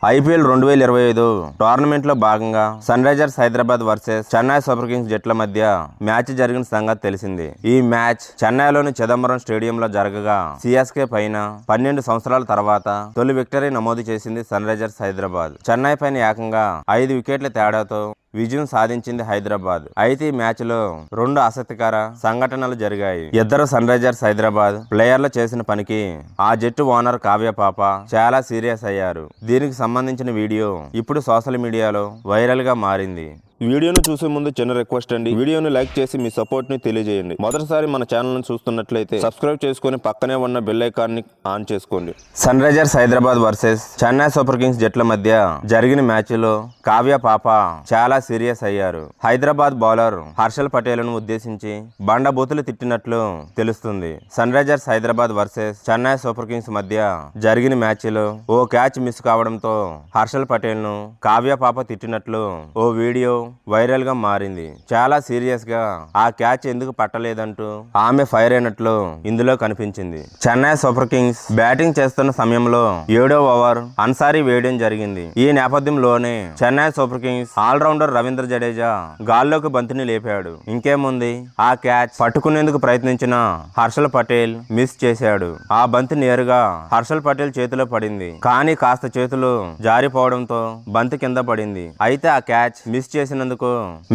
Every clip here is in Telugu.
ఐపీఎల్ 2025 టోర్నమెంట్లో భాగంగా Sunrisers Hyderabad versus Chennai Super Kings జట్ల మధ్య మ్యాచ్ జరిగిన సంగతి తెలిసింది. ఈ మ్యాచ్ చెన్నైలోని చిదంబరం స్టేడియంలో జరగగా సిఎస్కే పైన 12 సంవత్సరాల తర్వాత తొలి విక్టరీ నమోదు చేసింది సన్ రైజర్స్ హైదరాబాద్. చెన్నై పైన ఏకంగా 5 వికెట్ల తేడాతో విజయం సాధించింది హైదరాబాద్. అయితే ఈ మ్యాచ్ లో 2 ఆసక్తికర సంఘటనలు జరిగాయి. ఇద్దరు సన్ రైజర్స్ హైదరాబాద్ ప్లేయర్లు చేసిన పనికి ఆ జట్టు ఓనర్ కావ్య పాప చాలా సీరియస్ అయ్యారు. దీనికి సంబంధించిన వీడియో ఇప్పుడు సోషల్ మీడియాలో వైరల్ గా మారింది. వీడియోను చూసే ముందు చిన్న రిక్వెస్ట్ అండి, వీడియోను లైక్ చేసి మీ సపోర్ట్ ని తెలియజేయండి. మొదటిసారి మన ఛానల్ ను చూస్తున్నట్లయితే సబ్స్క్రైబ్ చేసుకుని పక్కనే ఉన్న బెల్ ఐకాన్ ని ఆన్ చేసుకోండి. Sunrisers Hyderabad versus Chennai Super Kings జట్ల మధ్య జరిగిన మ్యాచ్ లో కావ్య పాప చాలా సీరియస్ అయ్యారు. హైదరాబాద్ బౌలర్ హర్షల్ పటేల్ ను ఉద్దేశించి బండబూతులు తిట్టినట్లు తెలుస్తుంది. Sunrisers Hyderabad versus Chennai Super Kings మధ్య జరిగిన మ్యాచ్ లో ఓ క్యాచ్ మిస్ కావడంతో హర్షల్ పటేల్ ను కావ్య పాప తిట్టినట్లు ఓ వీడియో వైరల్ గా మారింది. చాలా సీరియస్ గా ఆ క్యాచ్ ఎందుకు పట్టలేదంటూ ఆమె ఫైర్ అయినట్లు ఇందులో కనిపించింది. చెన్నై సూపర్ కింగ్స్ బ్యాటింగ్ చేస్తున్న సమయంలో 7వ ఓవర్ అన్సారీ వేయడం జరిగింది. ఈ నేపథ్యంలోనే Chennai Super Kings allrounder Ravindra Jadeja గాల్లోకి బంతిని లేపాడు. ఇంకేముంది, ఆ క్యాచ్ పట్టుకునేందుకు ప్రయత్నించిన హర్షల్ పటేల్ మిస్ చేశాడు. ఆ బంతి నేరుగా హర్షల్ పటేల్ చేతిలో పడింది. కానీ కాస్త చేతులు జారిపోవడంతో బంతి కింద పడింది. అయితే ఆ క్యాచ్ మిస్ చేసిన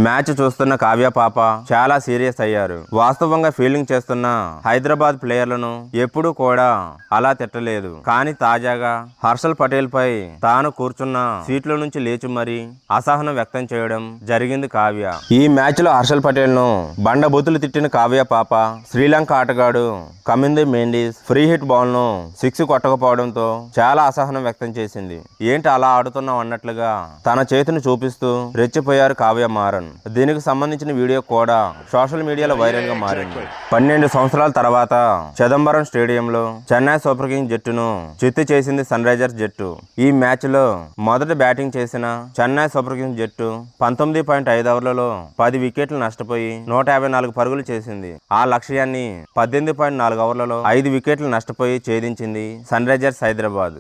మ్యాచ్ చూస్తున్న కావ్య పాప చాలా సీరియస్ అయ్యారు. వాస్తవంగా ఫీల్డింగ్ చేస్తున్న హైదరాబాద్ ప్లేయర్లను ఎప్పుడూ కూడా అలా తిట్టలేదు. కానీ తాజాగా హర్షల్ పటేల్ పై తాను కూర్చున్న సీట్లో నుంచి లేచి మరీ అసహనం వ్యక్తం చేయడం జరిగింది కావ్య. ఈ మ్యాచ్ లో హర్షల్ పటేల్ ను బండబూతులు తిట్టిన కావ్య పాప శ్రీలంక ఆటగాడు కమింది మెండిస్ ఫ్రీ హిట్ బాల్ ను 6 కొట్టకపోవడంతో చాలా అసహనం వ్యక్తం చేసింది. ఏంటి అలా ఆడుతున్నావు అన్నట్లుగా తన చేతిని చూపిస్తూ రెచ్చిపోయారు కావ్య మారన్. దీనికి సంబంధించిన వీడియో కూడా సోషల్ మీడియాలో వైరల్ గా మారింది. 12 సంవత్సరాల తర్వాత చిదంబరం స్టేడియంలో చెన్నై సూపర్ కింగ్స్ జట్టును చిత్తు చేసింది సన్ రైజర్స్ జట్టు. ఈ మ్యాచ్ లో మొదట బ్యాటింగ్ చేసిన చెన్నై సూపర్ కింగ్స్ జట్టు 19.5 ఓవర్లలో 10 వికెట్లు నష్టపోయి 154 పరుగులు చేసింది. ఆ లక్ష్యాన్ని 18.4 ఓవర్లలో 5 వికెట్లు నష్టపోయి ఛేదించింది సన్ రైజర్స్ హైదరాబాద్.